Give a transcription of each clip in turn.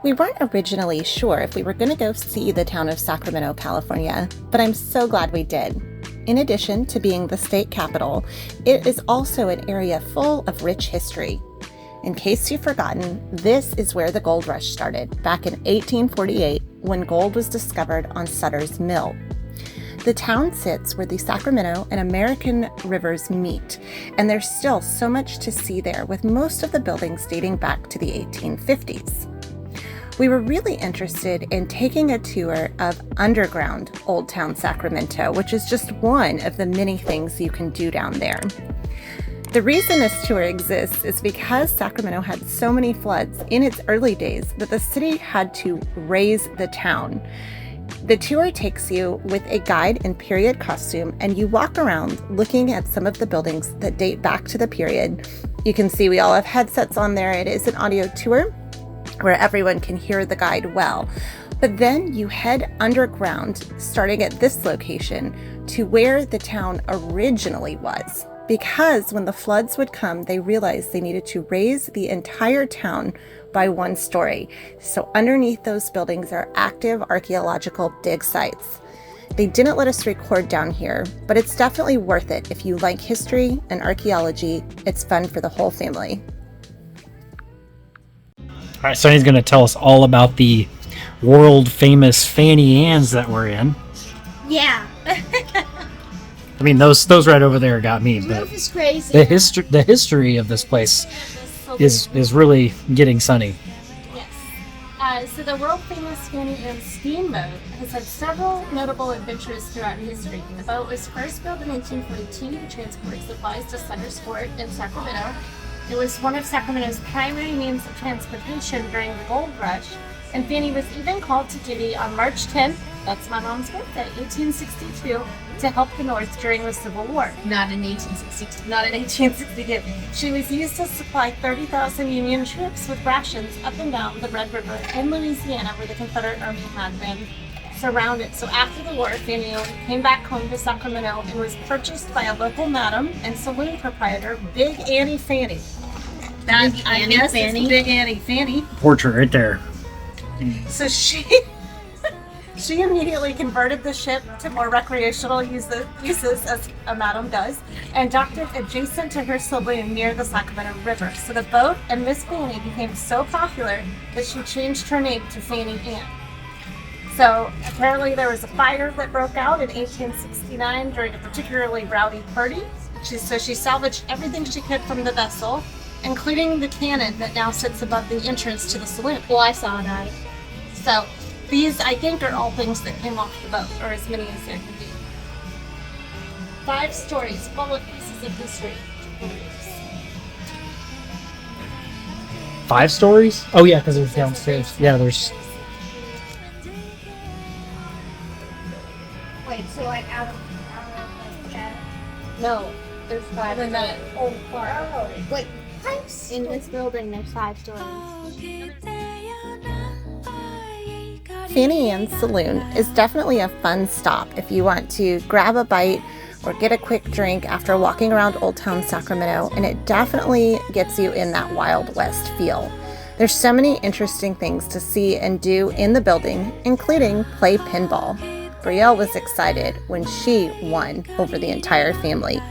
We weren't originally sure if we were going to go see the town of Sacramento, California, but I'm so glad we did. In addition to being the state capital, it is also an area full of rich history. In case you've forgotten, this is where the gold rush started back in 1848 when gold was discovered on Sutter's Mill. The town sits where the Sacramento and American rivers meet, and there's still so much to see there, with most of the buildings dating back to the 1850s. We were really interested in taking a tour of underground Old Town Sacramento, which is just one of the many things you can do down there. The reason this tour exists is because Sacramento had so many floods in its early days that the city had to raise the town. The tour takes you with a guide in period costume, and you walk around looking at some of the buildings that date back to the period. You can see we all have headsets on there. It is an audio tour where everyone can hear the guide well. But then you head underground, starting at this location, to where the town originally was. Because when the floods would come, they realized they needed to raise the entire town by one story. So underneath those buildings are active archaeological dig sites. They didn't let us record down here, but it's definitely worth it if you like history and archaeology. It's fun for the whole family. All right, Sonny's going to tell us all about the world famous Fannie Anns that we're in. Yeah. I mean, those right over there got me, The but roof is crazy. the history of this place is really getting Sonny. Yes. So the world famous Fannie Ann steamboat has had several notable adventures throughout history. The boat was first built in 1842 to transport supplies to Sutter's Fort in Sacramento. It was one of Sacramento's primary means of transportation during the gold rush, and Fannie was even called to duty on March 10th, that's my mom's birthday, 1862, to help the North during the Civil War. Not in 1862. Not in 1862. She was used to supply 30,000 Union troops with rations up and down the Red River in Louisiana, where the Confederate Army had been surrounded. So after the war, Fannie came back home to Sacramento and was purchased by a local madam and saloon proprietor, Big Annie Fannie. That, Big I Annie guess Fannie? it's Big Annie Fannie. Portrait right there. So she immediately converted the ship to more recreational uses, as a madam does, and docked it adjacent to her saloon near the Sacramento River. So the boat and Miss Fannie became so popular that she changed her name to Fannie Ann. So apparently there was a fire that broke out in 1869 during a particularly rowdy party. So she salvaged everything she could from the vessel, including the cannon that now sits above the entrance to the saloon. Well, I saw that. So these, I think, are all things that came off the boat, or as many as there can be. 5 stories full of pieces of history. 5 stories? Oh yeah, because there's downstairs. Yeah, there's. Wait, so like out of that? No, there's 5 in that old part. Oh, wait. In this building, there's 5 stories. Fannie Ann's Saloon is definitely a fun stop if you want to grab a bite or get a quick drink after walking around Old Town Sacramento, and it definitely gets you in that Wild West feel. There's so many interesting things to see and do in the building, including play pinball. Brielle was excited when she won over the entire family.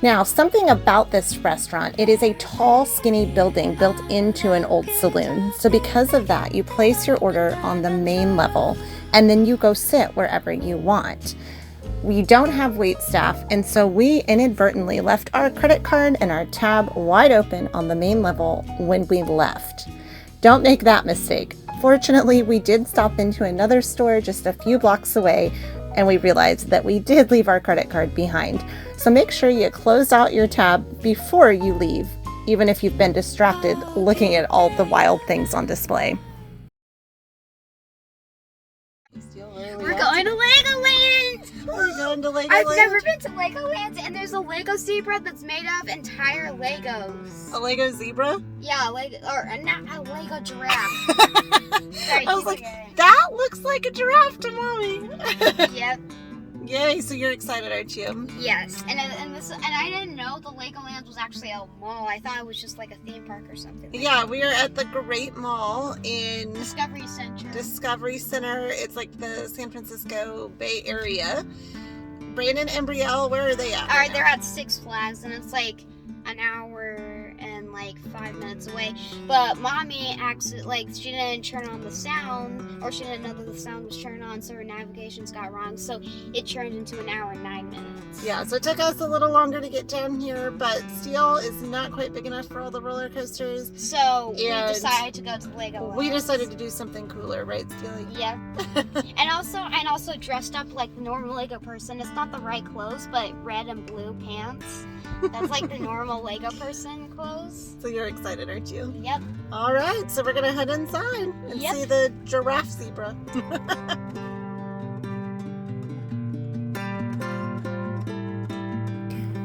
Now, something about this restaurant, it is a tall, skinny building built into an old saloon. So because of that, you place your order on the main level and then you go sit wherever you want. We don't have wait staff, and so we inadvertently left our credit card and our tab wide open on the main level when we left. Don't make that mistake. Fortunately, we did stop into another store just a few blocks away, and we realized that we did leave our credit card behind. So make sure you close out your tab before you leave, even if you've been distracted looking at all the wild things on display. We're going to Legoland! We're going to Legoland. I've never been to Legoland, and there's a Lego zebra that's made of entire Legos. A Lego zebra? Yeah, not a Lego giraffe. Sorry, I was like, that looks like a giraffe to mommy. Yep. Yay, so you're excited, aren't you? Yes, and I didn't know the Legoland was actually actually a mall. I thought it was just like a theme park or something. Yeah, we are at the Great Mall in Discovery Center. Discovery Center. It's like the San Francisco Bay Area. Brandon and Brielle, where are they at? Alright, they're at Six Flags, and it's like an hour and like 5 minutes away. But mommy she didn't turn on the sound, or she didn't know that the sound was turned on, so her navigations got wrong. So it turned into an hour and 9 minutes. Yeah, so it took us a little longer to get down here, but Steele is not quite big enough for all the roller coasters. So we decided to go to Legoland. We decided to do something cooler, right, Steele? Yeah. and also dressed up like the normal Lego person. It's not the right clothes, but red and blue pants. That's like the normal Lego person clothes. So you're excited, aren't you? Yep. All right, so we're gonna head inside and Yep. see the giraffe zebra.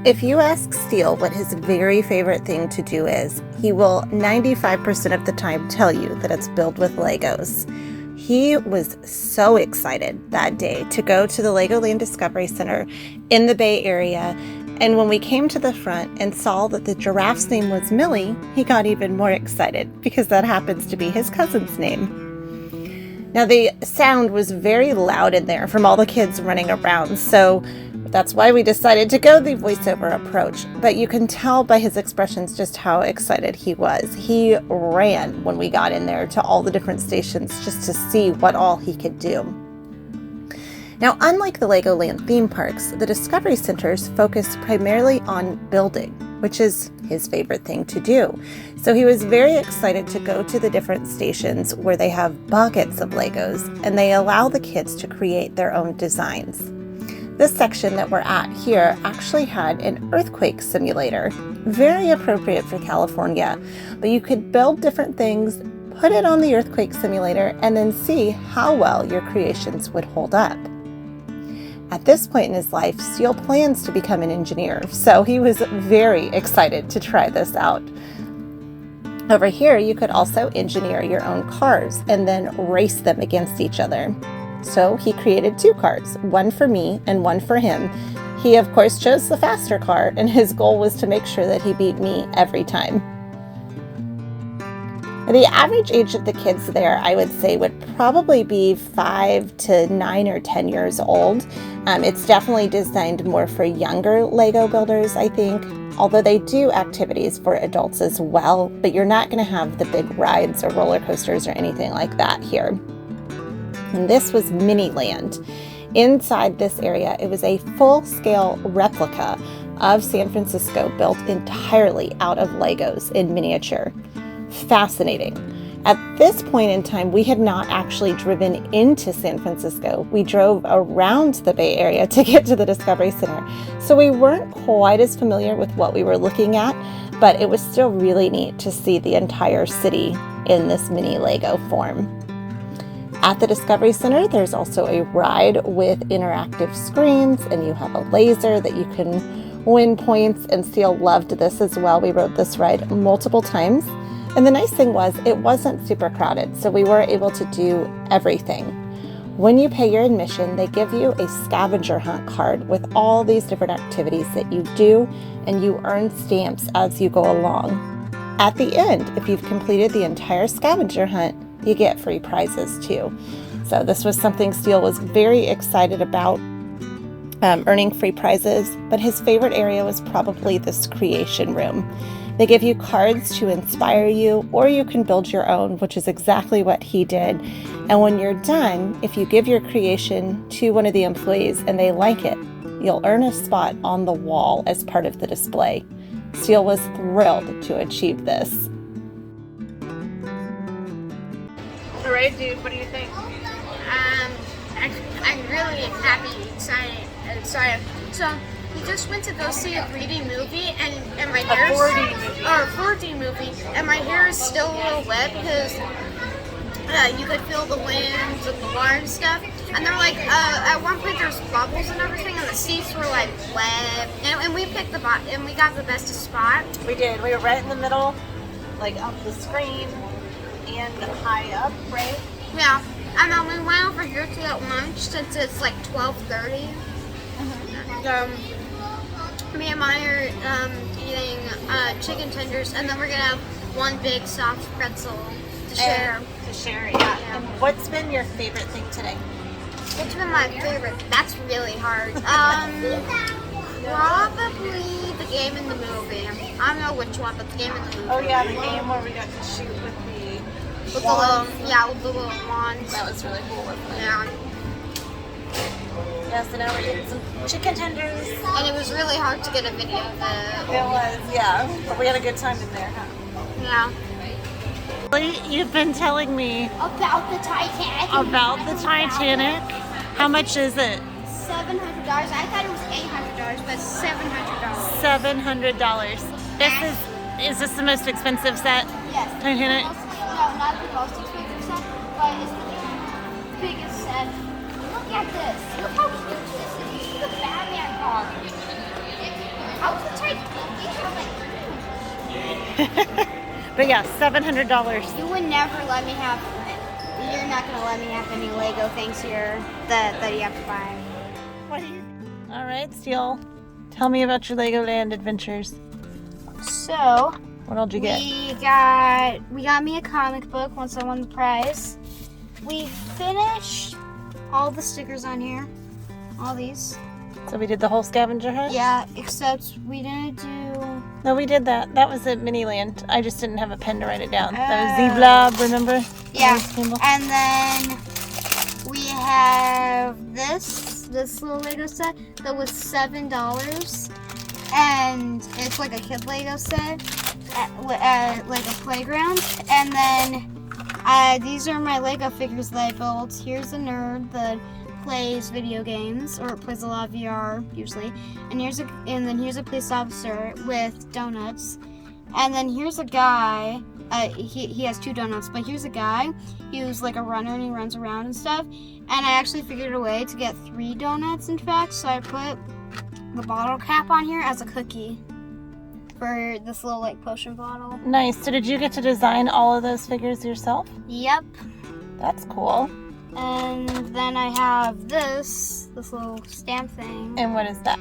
If you ask Steele what his very favorite thing to do is, he will 95% of the time tell you that it's built with Legos. He was so excited that day to go to the Legoland Discovery Center in the Bay Area, and when we came to the front and saw that the giraffe's name was Millie, he got even more excited because that happens to be his cousin's name. Now the sound was very loud in there from all the kids running around, so that's why we decided to go the voiceover approach, but you can tell by his expressions just how excited he was. He ran when we got in there to all the different stations just to see what all he could do. Now, unlike the Legoland theme parks, the Discovery Centers focus primarily on building, which is his favorite thing to do. So he was very excited to go to the different stations where they have buckets of Legos and they allow the kids to create their own designs. This section that we're at here actually had an earthquake simulator, very appropriate for California, but you could build different things, put it on the earthquake simulator, and then see how well your creations would hold up. At this point in his life, Steele plans to become an engineer, so he was very excited to try this out. Over here, you could also engineer your own cars and then race them against each other. So he created 2 cars, one for me and one for him. He, of course, chose the faster car, and his goal was to make sure that he beat me every time. The average age of the kids there, I would say, would probably be 5 to 9 or 10 years old. It's definitely designed more for younger Lego builders, I think, although they do activities for adults as well, but you're not going to have the big rides or roller coasters or anything like that here. And this was Miniland. Inside this area, it was a full-scale replica of San Francisco built entirely out of Legos in miniature. Fascinating. At this point in time, we had not actually driven into San Francisco. We drove around the Bay Area to get to the Discovery Center. So we weren't quite as familiar with what we were looking at, but it was still really neat to see the entire city in this mini Lego form. At the Discovery Center, there's also a ride with interactive screens, and you have a laser that you can win points, and Steele loved this as well. We rode this ride multiple times. And the nice thing was it wasn't super crowded, so we were able to do everything. When you pay your admission, they give you a scavenger hunt card with all these different activities that you do, and you earn stamps as you go along. At the end, if you've completed the entire scavenger hunt, you get free prizes too. So this was something Steele was very excited about, earning free prizes, but his favorite area was probably this creation room. They give you cards to inspire you, or you can build your own, which is exactly what he did. And when you're done, if you give your creation to one of the employees and they like it, you'll earn a spot on the wall as part of the display. Steele was thrilled to achieve this. All right, dude, what do you think? I'm really happy, excited. So we just went to go see a 3D movie, and my hair is 4D movie, and my hair is still a little wet because you could feel the wind and the water and stuff. And they're like, at one point there's bubbles and everything, and the seats were like wet. And we picked and we got the best spot. We did. We were right in the middle, like up the screen and high up, right? Yeah. And then we went over here to get lunch since it's like 12:30. Me and Maya are eating chicken tenders, and then we're gonna have one big soft pretzel to share. Yeah. And what's been your favorite thing today? What's been my favorite? That's really hard. Probably the game in the movie. I don't know which one, but the game in the movie. Oh yeah, the game where we got to shoot with the little wands. That was really cool. Yeah. Yeah, so now we're getting some chicken tenders. And it was really hard to get a video of it. It was, yeah. But we had a good time in there, huh? Yeah. You've been telling me About the Titanic. How much is it? $700. I thought it was $800, but $700. $700. Is this the most expensive set? Yes. Titanic? No, not the most expensive set, but it's the biggest set. Look at this. Look how huge this is. This is the Batman car. How's the Titanic? But yeah, $700. You would never let me have. You're not gonna let me have any Lego things here that you have to buy. All right, Steele. Tell me about your Legoland adventures. So What all did you get? we got me a comic book once I won the prize. We finished all the stickers on here, all these. So we did the whole scavenger hunt? Yeah, except we didn't do. No, we did that. That was at Miniland. I just didn't have a pen to write it down. That was Z-Blob, remember? Yeah, and then we have this little Lego set that was $7, and it's like a kid Lego set at like a playground. And then these are my Lego figures that I built. Here's a nerd that plays video games, or plays a lot of VR usually. And then here's a police officer with donuts. And then here's a guy. He has 2 donuts, but here's a guy who's like a runner and he runs around and stuff. And I actually figured a way to get 3 donuts, in fact. So I put the bottle cap on here as a cookie for this little like potion bottle. Nice. So did you get to design all of those figures yourself? Yep. That's cool. And then I have this little stamp thing. And what is that?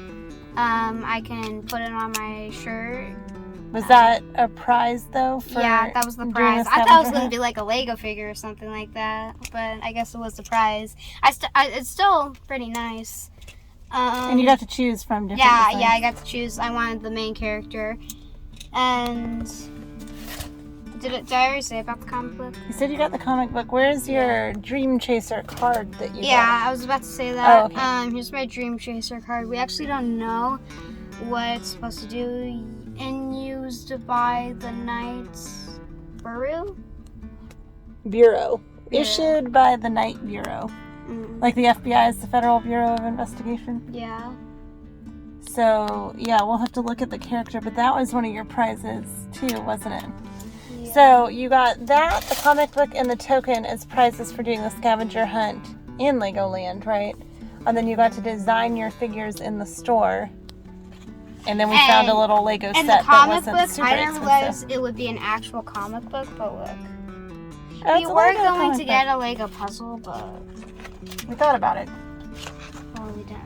I can put it on my shirt. Was that a prize though? Yeah, that was the doing prize. a I thought it was scavenger going to hunt? be like a Lego figure or something like that, but I guess it was the prize. It's still pretty nice. And you got to choose from different Yeah, designs. yeah, I got to choose. I wanted the main character. And did I already say about the comic book? You said you got the comic book. Where's your Dream Chaser card that you Yeah, got? I was about to say that. Oh, okay. Here's my Dream Chaser card. We actually don't know what it's supposed to do. And used by the Night Bureau. Bureau. Yeah. Issued by the Night Bureau. Like the FBI is the Federal Bureau of Investigation. Yeah. So, yeah, we'll have to look at the character, but that was one of your prizes too, wasn't it? Yeah. So, you got that, the comic book, and the token as prizes for doing the scavenger hunt in Legoland, right? And then you got to design your figures in the store. And then we found a little Lego set And that the comic wasn't book, super I didn't expensive. realize it would be an actual comic book, but look. Oh, We it's a were Lego going comic to get book. a Lego puzzle, but We thought about it. well, we didn't.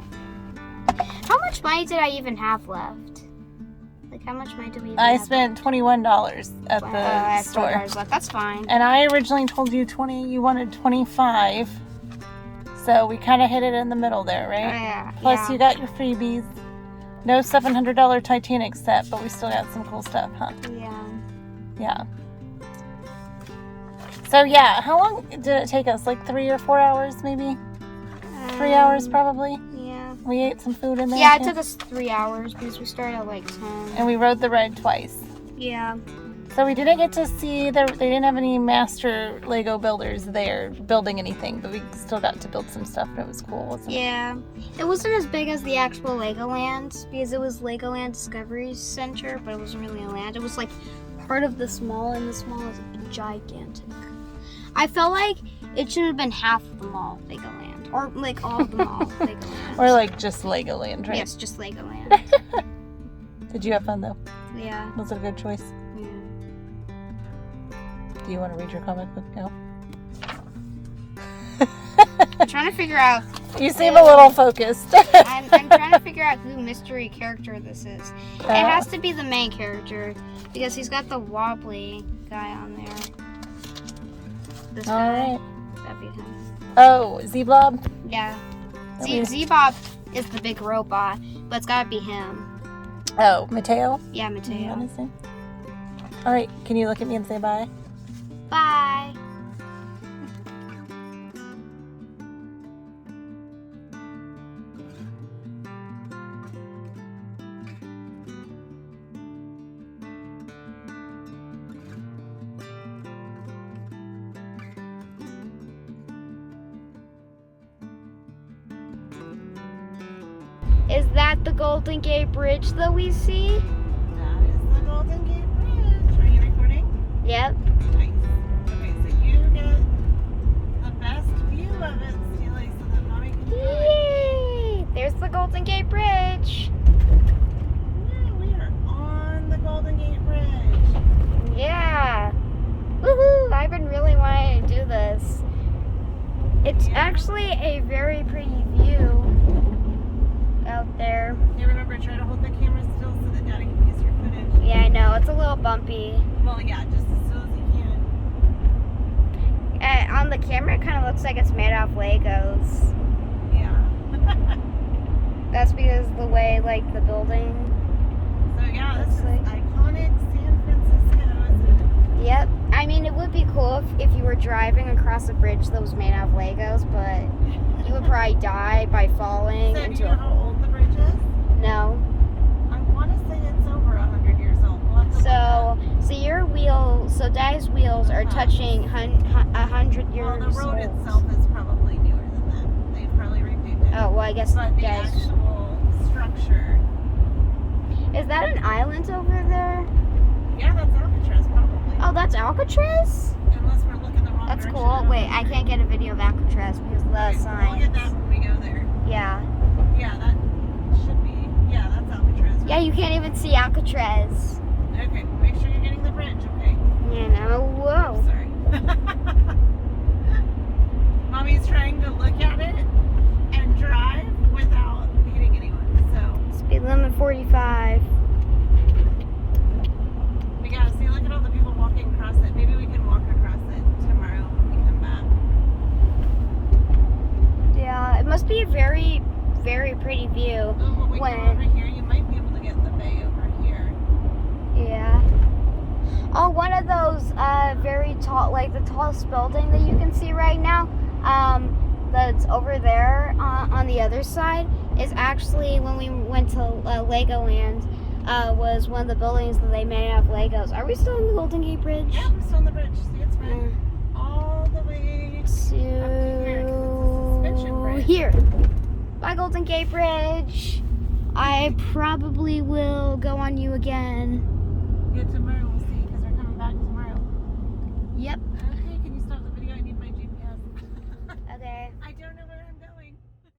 How much money did I even have left? Like, how much money did we even I have spent $21 at left? the I had store. $4 left. That's fine. And I originally told you 20, you wanted 25. So we kind of hit it in the middle there, right? Yeah. Plus yeah. you got your freebies. No $700 Titanic set, but we still got some cool stuff, huh? Yeah. Yeah. So yeah, how long did it take us? Like 3 or 4 hours maybe? 3 hours probably? Yeah. We ate some food in there. Yeah, it too. took us 3 hours because we started at like 10. And we rode the ride twice. Yeah. So we didn't get to see, they didn't have any master Lego builders there building anything, but we still got to build some stuff and it was cool, wasn't it? Yeah. It wasn't as big as the actual Legoland because it was Legoland Discovery Center, but it wasn't really a land. It was like part of this mall, and this mall is gigantic. I felt like it should have been half of the mall, Legoland. Or like all of the mall, Legoland. Or like just Legoland, right? Yes, just Legoland. Did you have fun though? Yeah. Was it a good choice? Yeah. Do you want to read your comic book now? I'm trying to figure out. You seem a little focused. I'm trying to figure out who mystery character this is. It has to be the main character Because he's got the wobbly guy on there. This All guy. right. That'd be him. Oh, Z-Blob? Yeah. Okay. Z-Bob is the big robot, but it's gotta be him. Oh, Mateo? Yeah, Is that Mateo. his name? All right, can you look at me and say bye? Bye. Is that the Golden Gate Bridge that we see? That is the Golden Gate Bridge. Are you recording? Yep. Nice. Okay, so you get the best view of it, Steele, so that Mommy can do it. Yay! There's the Golden Gate Bridge. Yeah, we are on the Golden Gate Bridge. Yeah. Woohoo! I've been really wanting to do this. It's actually a very pretty view out there. You remember, try to hold the camera still so that Daddy can use your footage. Yeah, I know. It's a little bumpy. Well, yeah, just as still as you can. On the camera, it kind of looks like it's made out of Legos. Yeah. That's because the way, like, the building. So yeah, this is Looks like- iconic San Francisco, isn't it? Yep. I mean, it would be cool if you were driving across a bridge that was made out of Legos, but you would probably die by falling So do into you know how old the bridge is? No. I want to say it's over 100 years old. We'll have to look So your wheels, so Daddy's wheels are touching 100 years well, the road old. itself is probably newer than that. They probably removed it. Oh, well, I guess But the Dad's... actual structure, Is that an island over there? yeah, that's Alcatraz probably. Oh, that's Alcatraz? Unless we're looking the wrong That's direction. cool. Wait, I can't get a video of Alcatraz because of the Okay, signs. we'll get that when we go there. Yeah. Yeah, that should be. Yeah, that's Alcatraz. Yeah, you can't even see Alcatraz. Okay, make sure you're getting the bridge, okay? You know, whoa. Sorry. Mommy's trying to look at it and drive without hitting anyone. So Speed limit 45. we gotta see. Look at all the people walking across it. Maybe we can walk across it tomorrow when we come back. Yeah, it must be a very, very pretty view. Oh, when we go When- over here, you might be able to get the bay over here. Yeah. Oh, one of those very tall, like the tallest building that you can see right now, that's over there on the other side, is actually when we went to Legoland, was one of the buildings that they made out of Legos. Are we still on the Golden Gate Bridge? Yeah, we're still on the bridge. See, it's right all the way. To here. Bye, Golden Gate Bridge. I probably will go on you again.